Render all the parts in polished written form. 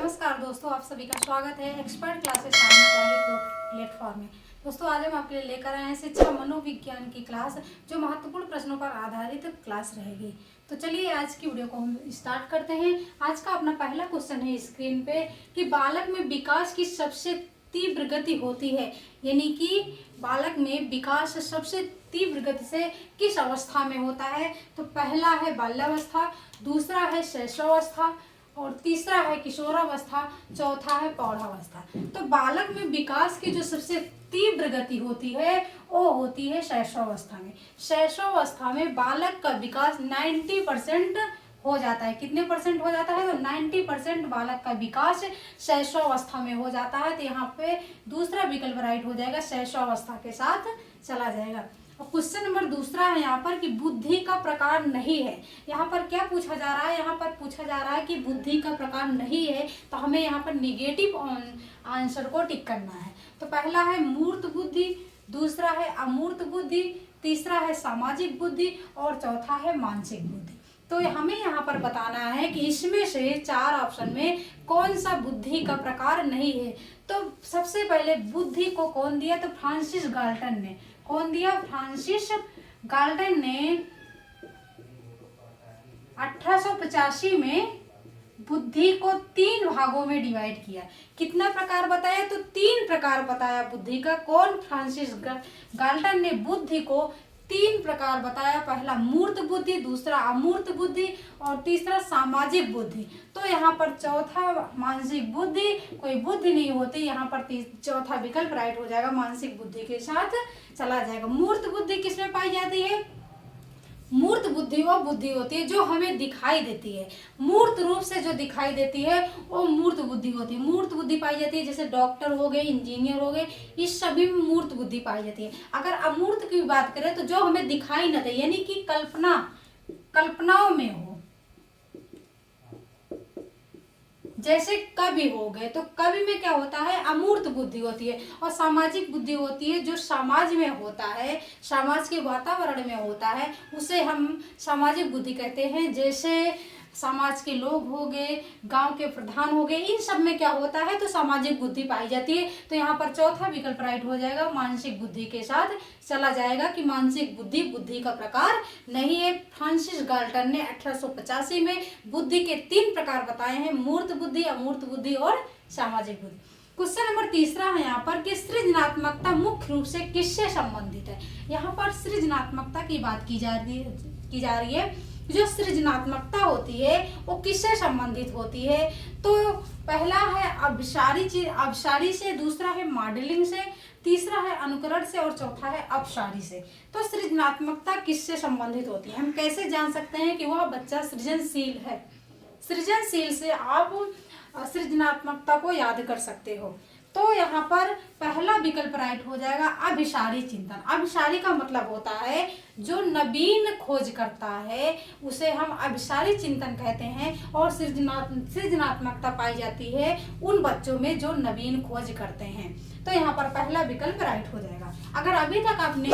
नमस्कार दोस्तों, आप सभी का स्वागत है एक्सपर्ट क्लासेस सामना प्लेटफॉर्म में। दोस्तों आज हम आपके लिए लेकर आए हैं शिक्षा मनोविज्ञान की क्लास, जो महत्वपूर्ण प्रश्नों पर आधारित क्लास रहेगी। तो चलिए आज की वीडियो को हम स्टार्ट करते हैं। आज का अपना पहला क्वेश्चन है स्क्रीन पे कि बालक में विकास की सबसे तीव्र गति होती है, यानी कि बालक में विकास सबसे तीव्र गति से किस अवस्था में होता है। तो पहला है बाल्यावस्था, दूसरा है शैशवावस्था और तीसरा है किशोरावस्था, चौथा है प्रौढ़ावस्था। तो बालक में विकास की जो सबसे तीव्र गति होती है वो होती है शैशवावस्था में। शैशवावस्था में बालक का विकास 90% हो जाता है। कितने परसेंट हो जाता है? तो 90% बालक का विकास शैशवावस्था में हो जाता है। तो यहाँ पे दूसरा विकल्प राइट हो जाएगा, शैशवावस्था के साथ चला जाएगा। और क्वेश्चन नंबर दूसरा है यहाँ पर कि बुद्धि का प्रकार नहीं है। यहाँ पर क्या पूछा जा रहा है? यहाँ पर पूछा जा रहा है कि बुद्धि का प्रकार नहीं है, तो हमें यहाँ पर निगेटिव आंसर को टिक करना है। तो पहला है मूर्त बुद्धि, दूसरा है अमूर्त बुद्धि, तीसरा है सामाजिक बुद्धि और चौथा है मानसिक बुद्धि। तो हमें यहाँ पर बताना है कि इसमें से चार ऑप्शन में कौन सा बुद्धि का प्रकार नहीं है। तो सबसे पहले बुद्धि को कौन दिया? तो फ्रांसिस गाल्टन ने। कौन दिया? फ्रांसिस गाल्टन ने 1885 में बुद्धि को 3 भागों में डिवाइड किया। कितना प्रकार बताया? तो 3 प्रकार बताया बुद्धि का। कौन? फ्रांसिस गाल्टन ने बुद्धि को 3 प्रकार बताया। पहला मूर्त बुद्धि, दूसरा अमूर्त बुद्धि और तीसरा सामाजिक बुद्धि। तो यहाँ पर चौथा मानसिक बुद्धि, कोई बुद्धि नहीं होती। यहाँ पर चौथा विकल्प राइट हो जाएगा, मानसिक बुद्धि के साथ चला जाएगा। मूर्त बुद्धि किसमें पाई जाती है? मूर्त बुद्धि वो बुद्धि होती है जो हमें दिखाई देती है। मूर्त रूप से जो दिखाई देती है वो मूर्त बुद्धि होती है। मूर्त बुद्धि पाई जाती है जैसे डॉक्टर हो गए, इंजीनियर हो गए, इस सभी में मूर्त बुद्धि पाई जाती है। अगर अमूर्त की बात करें तो जो हमें दिखाई न दे, यानी कि कल्पनाओं में हो, जैसे कवि हो गए, तो कवि में क्या होता है? अमूर्त बुद्धि होती है। और सामाजिक बुद्धि होती है जो समाज में होता है, समाज के वातावरण में होता है, उसे हम सामाजिक बुद्धि कहते हैं। जैसे समाज के लोग हो गए, गांव के प्रधान हो गए, इन सब में क्या होता है? तो सामाजिक बुद्धि पाई जाती है। तो यहाँ पर चौथा विकल्प राइट हो जाएगा, मानसिक बुद्धि के साथ चला जाएगा कि मानसिक बुद्धि बुद्धि का प्रकार नहीं है। फ्रांसिस गाल्टन ने 1885 में बुद्धि के 3 प्रकार बताए हैं, मूर्त बुद्धि, अमूर्त बुद्धि और सामाजिक बुद्धि। क्वेश्चन नंबर तीसरा है यहाँ पर कि सृजनात्मकता मुख्य रूप से किससे संबंधित है। यहाँ पर सृजनात्मकता की बात की जा रही है। जो सृजनात्मकता होती है वो किससे संबंधित होती है? तो पहला है आविष्कारी से, दूसरा है मॉडलिंग से, तीसरा है अनुकरण से और चौथा है अपसारी से। तो सृजनात्मकता किससे संबंधित होती है? हम कैसे जान सकते हैं कि वह बच्चा सृजनशील है? सृजनशील से आप सृजनात्मकता को याद कर सकते हो। तो यहाँ पर पहला विकल्प राइट हो जाएगा, अभिसारी चिंतन। अभिसारी का मतलब होता है जो नवीन खोज करता है, उसे हम अभिसारी चिंतन कहते हैं। और सृजनात्मकता पाई जाती है उन बच्चों में जो नवीन खोज करते हैं। तो यहाँ पर पहला विकल्प राइट हो जाएगा। अगर अभी तक आपने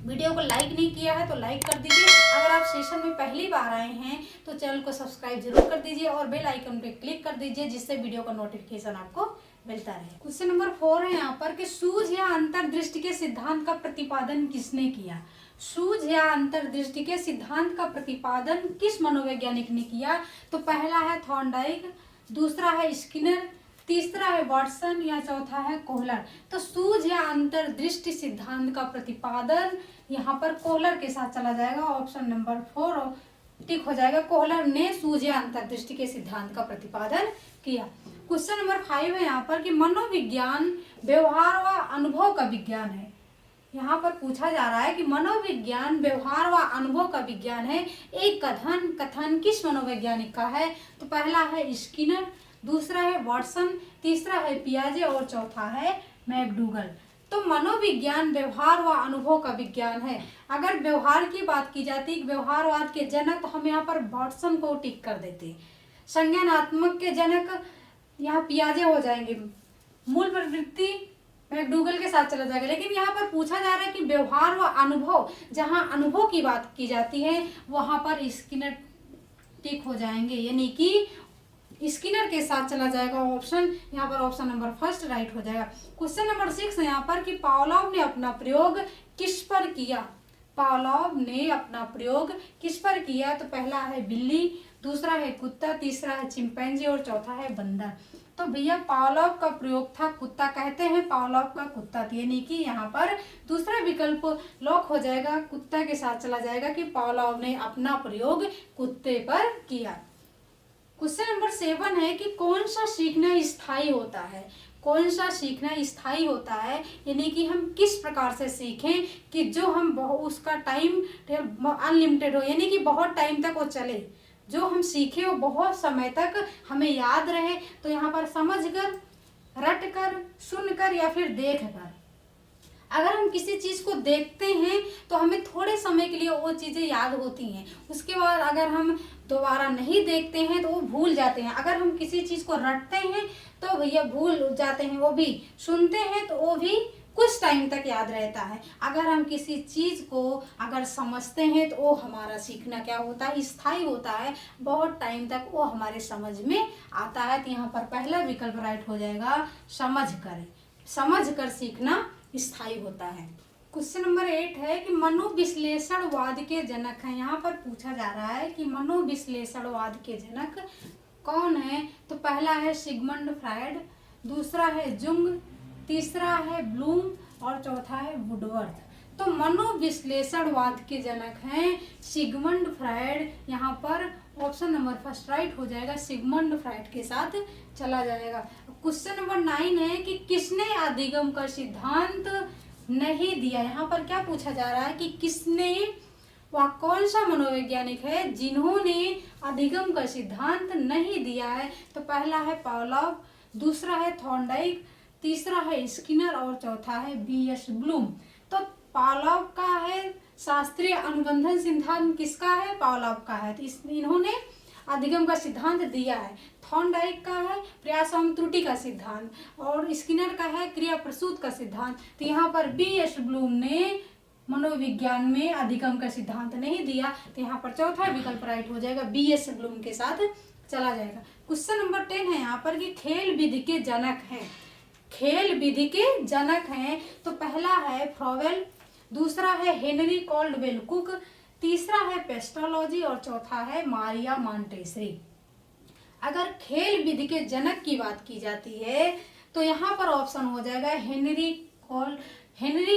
वीडियो को लाइक नहीं किया है तो लाइक कर दीजिए। अगर आप सेशन में पहली बार आए हैं तो चैनल को सब्सक्राइब जरूर कर दीजिए और बेल आइकन पे क्लिक कर दीजिए, जिससे वीडियो का नोटिफिकेशन आपको मिलता रहे। क्वेश्चन नंबर 4 है यहाँ पर कि सूझ या अंतर्दृष्टि के सिद्धांत का प्रतिपादन किसने किया। सूझ या अंतर्दृष्टि के सिद्धांत का प्रतिपादन किस मनोवैज्ञानिक ने किया? तो पहला है थॉर्नडाइक, दूसरा है स्किनर, तीसरा है वाटसन या चौथा है कोहलर। तो सूझ या अंतर्दृष्टि सिद्धांत का प्रतिपादन यहाँ पर कोहलर के साथ चला जाएगा। ऑप्शन नंबर 4 टिक हो जाएगा। कोहलर ने सूझ या अंतर्दृष्टि के सिद्धांत का प्रतिपादन किया। क्वेश्चन नंबर 5 है यहाँ पर कि मनोविज्ञान व्यवहार व अनुभव का विज्ञान है। यहाँ पर पूछा जा रहा है कि मनोविज्ञान व्यवहार व अनुभव का विज्ञान है। एक कथन किस मनोवैज्ञानिक का है? तो पहला है स्किनर, दूसरा है वाटसन, तीसरा है पियाजे और चौथा है मैकडूगल। तो मनोविज्ञान व्यवहार व अनुभव का विज्ञान है। अगर व्यवहार की बात की जाती, व्यवहारवाद के जनक, तो हम यहाँ पर वाटसन को टिक कर देते। संज्ञानात्मक के जनक यहाँ पियाजे हो जाएंगे। मूल प्रवृत्ति मैकडूगल के साथ चला जाएगा। लेकिन यहाँ पर पूछा जा रहा है कि व्यवहार व अनुभव, जहाँ अनुभव की बात की जाती है वहां पर स्किनर टिक हो जाएंगे, यानी कि स्किनर के साथ चला जाएगा ऑप्शन, यहाँ पर ऑप्शन नंबर फर्स्ट राइट हो जाएगा। क्वेश्चन नंबर 6 है यहाँ पर कि पावलोव ने अपना प्रयोग किस पर किया। पावलोव ने अपना प्रयोग किस पर किया, तो पहला है बिल्ली, दूसरा है कुत्ता, तीसरा है चिंपैंजी और चौथा है बंदर। तो भैया पावलोव का प्रयोग था कुत्ता, कहते हैं पावलोव का कुत्ता, यानी कि यहाँ पर दूसरा विकल्प लॉक हो जाएगा, कुत्ता के साथ चला जाएगा कि पावलोव ने अपना प्रयोग कुत्ते पर किया। क्वेश्चन नंबर 7 है कि कौन सा सीखना स्थायी होता है। कौन सा सीखना स्थायी होता है, यानी कि हम किस प्रकार से सीखें कि जो हम उसका टाइम अनलिमिटेड हो, यानी कि बहुत टाइम तक वो चले, जो हम सीखे वो बहुत समय तक हमें याद रहे। तो यहाँ पर समझ कर, रट कर, सुन कर या फिर देख कर। अगर हम किसी चीज़ को देखते हैं तो हमें थोड़े समय के लिए वो चीज़ें याद होती हैं, उसके बाद अगर हम दोबारा नहीं देखते हैं तो वो भूल जाते हैं। अगर हम किसी चीज़ को रटते हैं तो भैया भूल जाते हैं, वो भी सुनते हैं तो वो भी कुछ टाइम तक याद रहता है। अगर हम किसी चीज़ को अगर समझते हैं तो वो हमारा सीखना क्या होता है, स्थायी होता है, बहुत टाइम तक वो हमारे समझ में आता है। तो यहाँ पर पहला विकल्प राइट हो जाएगा, समझ कर सीखना स्थायी होता है। क्वेश्चन नंबर 8 है कि मनोविश्लेषणवाद के जनक हैं। यहाँ पर पूछा जा रहा है कि मनोविश्लेषणवाद के जनक कौन है, तो पहला है सिगमंड फ्रायड, दूसरा है जुंग, तीसरा है ब्लूम और चौथा है वुडवर्थ। तो मनोविश्लेषणवाद के जनक हैं सिगमंड फ्रायड, यहाँ पर ऑप्शन नंबर फर्स्ट राइट हो जाएगा, सिगमंड फ्रायड के साथ चला जाएगा। क्वेश्चन नंबर 9 है कि किसने अधिगम का सिद्धांत नहीं दिया। यहाँ पर क्या पूछा जा रहा है कि किसने, वह कौन सा मनोवैज्ञानिक है जिन्होंने अधिगम का सिद्धांत नहीं दिया है, तो पहला है पावलोव, दूसरा है थॉर्नडाइक, तीसरा है स्किनर और चौथा है B.S. ब्लूम। तो पावलोव का है शास्त्रीय अनुबंधन सिद्धांत, किसका है, पावलोव का है, तो इन्होंने अधिगम का सिद्धांत दिया है। थॉर्नडाइक का है प्रयास एवं त्रुटि का सिद्धांत और स्किनर का है क्रिया प्रसूत का सिद्धांत। तो यहाँ पर B.S. ब्लूम ने मनोविज्ञान में अधिगम का सिद्धांत नहीं दिया, तो यहाँ पर चौथा विकल्प राइट हो जाएगा, B.S. ब्लूम के साथ चला जाएगा। क्वेश्चन नंबर 10 है यहाँ पर कि खेल विधि के जनक हैं। खेल विधि के जनक हैं, तो पहला है फ्रोवेल, दूसरा है हेनरी कॉल्डवेल कुक, तीसरा है पेस्टोलॉजी और चौथा है मारिया मॉन्टेसरी। अगर खेल विधि के जनक की बात की जाती है तो यहाँ पर ऑप्शन हो जाएगा हेनरी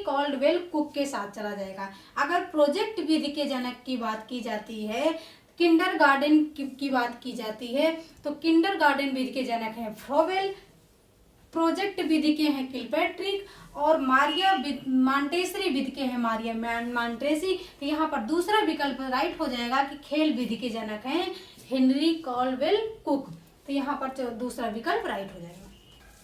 कॉल्डवेल कुक के साथ चला जाएगा। अगर प्रोजेक्ट विधि के जनक की बात की जाती है, किंडरगार्टन की बात की जाती है, तो किंडरगार्टन विधि के जनक हैं फ्रोवेल, प्रोजेक्ट विधि के हैं किलपैट्रिक और मारिया मॉन्टेसरी विधि के हैं मारिया मॉन्टेसरी। तो यहाँ पर दूसरा विकल्प राइट हो जाएगा कि खेल विधि के जनक हैं हेनरी कॉल्डवेल कुक। तो यहाँ पर दूसरा विकल्प राइट हो जाएगा।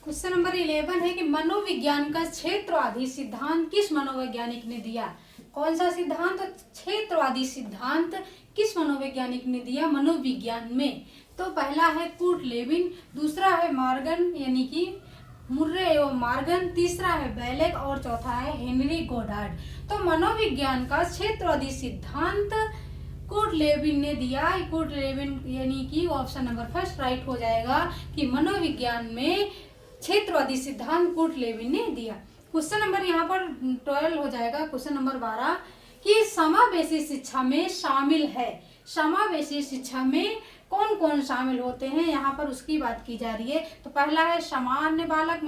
क्वेश्चन नंबर 11 है कि मनोविज्ञान का क्षेत्रवादी सिद्धांत किस मनोवैज्ञानिक ने दिया। कौन सा सिद्धांत, क्षेत्रवादी सिद्धांत किस मनोवैज्ञानिक ने दिया मनोविज्ञान में, तो पहला है कुर्ट लेविन, दूसरा है मॉर्गन यानी कि मुर्रे एवं मॉर्गन, तीसरा है बेलेग और चौथा है हेनरी गोडार्ड। तो मनोविज्ञान का क्षेत्रवादी सिद्धांत कुर्ट लेविन ने दिया। कुर्ट लेविन यानी कि ऑप्शन नंबर फर्स्ट राइट हो जाएगा कि मनोविज्ञान में क्षेत्रवादी सिद्धांत कुर्ट लेविन ने दिया। क्वेश्चन नंबर यहाँ पर 12 हो जाएगा। क्वेश्चन नंबर 12 कि समावेशी शिक्षा में शामिल है। समावेशी शिक्षा में कौन कौन शामिल होते हैं, यहाँ पर उसकी बात की जा रही है। तो पहला है सामान्य बालक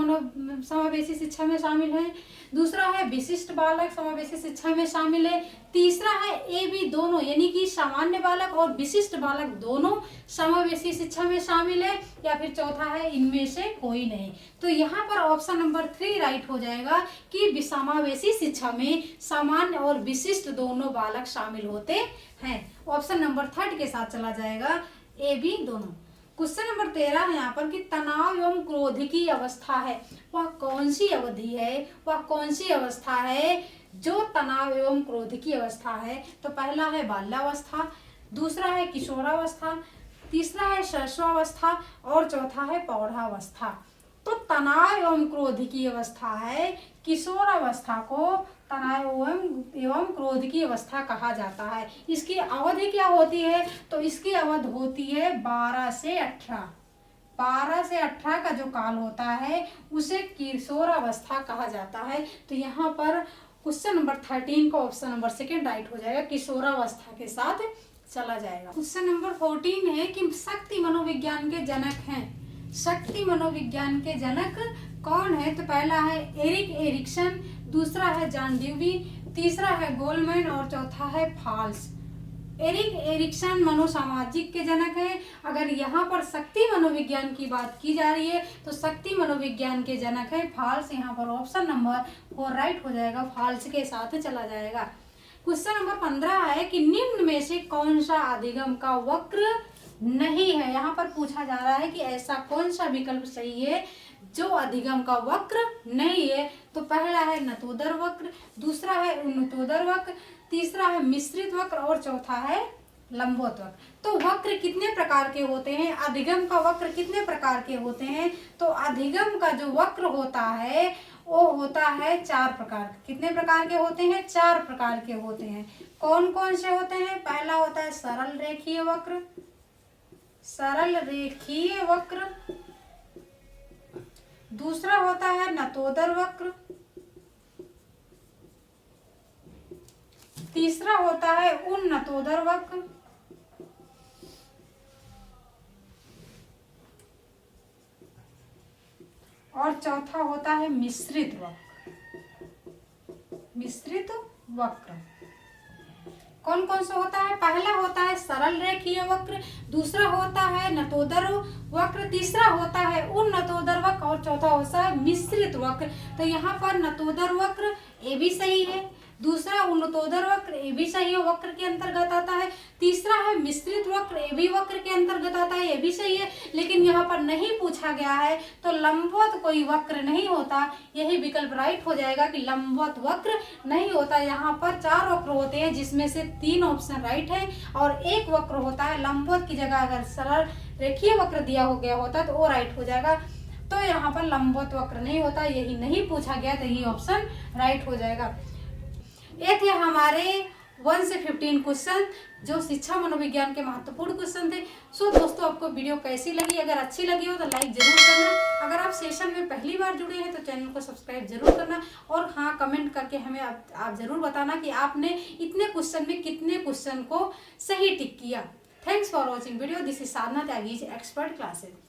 समावेशी शिक्षा में शामिल है, दूसरा है विशिष्ट बालक समावेशी शिक्षा में शामिल है, तीसरा है AB दोनों यानी कि सामान्य बालक और विशिष्ट बालक दोनों समावेशी शिक्षा में शामिल है, या फिर चौथा है इनमें से कोई नहीं। तो यहाँ पर ऑप्शन नंबर 3 राइट हो जाएगा कि समावेशी शिक्षा में सामान्य और विशिष्ट दोनों बालक शामिल होते हैं। ऑप्शन नंबर 3 के साथ चला जाएगा, AB दोनों। क्वेश्चन नंबर 13 है यहाँ पर कि तनाव एवं क्रोध की अवस्था है, वह कौन सी अवधि है, वह कौन सी अवस्था है जो तनाव एवं क्रोध की अवस्था है। तो पहला है बाल्यावस्था, दूसरा है किशोरावस्था, तीसरा है शैशवावस्था और चौथा है प्रौढ़ावस्था। तो तनाव एवं क्रोध की अवस्था है, किशोरावस्था को तनाव एवं क्रोध की अवस्था कहा जाता है। इसकी अवधि क्या होती है, तो इसकी अवधि होती है 12 से 18। 12 से 18 का जो काल होता है उसे किशोरावस्था कहा जाता है। तो यहाँ पर क्वेश्चन नंबर 13 का ऑप्शन नंबर सेकंड राइट हो जाएगा, किशोरावस्था के साथ चला जाएगा। क्वेश्चन नंबर 14 है कि शक्ति मनोविज्ञान के जनक हैं। शक्ति मनोविज्ञान के जनक कौन है? तो पहला है एरिक एरिक्सन, दूसरा है जॉन ड्यूवी, तीसरा है गोलमैन और चौथा है फाल्स। एरिक एरिक्सन मनोसामाजिक के जनक हैं। अगर यहाँ पर शक्ति मनोविज्ञान की बात की जा रही है तो शक्ति मनोविज्ञान के जनक है फाल्स। यहाँ पर ऑप्शन नंबर 4 राइट हो जाएगा, फाल्स के साथ चला जाएगा। क्वेश्चन नंबर 15 है कि निम्न में से कौन सा अधिगम का वक्र नहीं है? यहाँ पर पूछा जा रहा है कि ऐसा कौन सा विकल्प सही है जो अधिगम का वक्र नहीं है। तो पहला है नतोदर वक्र, दूसरा है उन्नतोदर वक्र, तीसरा है मिश्रित वक्र और चौथा है लंबवत वक्र। तो वक्र कितने प्रकार के होते हैं? अधिगम का वक्र कितने प्रकार के होते हैं? तो अधिगम का जो वक्र होता है वो होता है 4 प्रकार। कितने प्रकार के होते हैं? 4 प्रकार के होते हैं। कौन कौन से होते हैं? पहला होता है सरल रेखीय वक्र, सरल रेखीय वक्र, दूसरा होता है नतोदर वक्र, तीसरा होता है उन्नतोदर वक्र, और चौथा होता है मिश्रित वक्र। मिश्रित वक्र कौन कौन सा होता है? पहला होता है सरल रेखीय वक्र, दूसरा होता है नतोदर वक्र, तीसरा होता है उन्नतोदर वक्र और चौथा होता है मिश्रित वक्र। तो यहाँ पर नतोदर वक्र ये भी सही है, दूसरा उन्नतोदर वक्र ये भी सही है, वक्र के अंतर्गत आता है, तीसरा है मिश्रित वक्र ये भी वक्र के अंतर्गत आता है, ये भी सही है। लेकिन यहाँ पर नहीं पूछा गया है तो लंबवत कोई वक्र नहीं होता, यही विकल्प राइट हो जाएगा कि लंबवत वक्र नहीं होता। यहाँ पर 4 वक्र होते हैं जिसमें से 3 ऑप्शन राइट है और 1 वक्र होता है। लंबवत की जगह अगर सरल रेखीय वक्र दिया हो गया होता तो वो राइट हो जाएगा। तो यहाँ पर लंबवत वक्र नहीं होता, यही नहीं पूछा गया तो यही ऑप्शन राइट हो जाएगा। ये थे हमारे 1 से 15 क्वेश्चन जो शिक्षा मनोविज्ञान के महत्वपूर्ण क्वेश्चन थे। सो दोस्तों आपको वीडियो कैसी लगी? अगर अच्छी लगी हो तो लाइक जरूर करना। अगर आप सेशन में पहली बार जुड़े हैं तो चैनल को सब्सक्राइब जरूर करना और हाँ कमेंट करके हमें आप जरूर बताना कि आपने इतने क्वेश्चन में कितने क्वेश्चन को सही टिक किया। Thanks for watching video. This is Sadhana Tyagi's expert classes.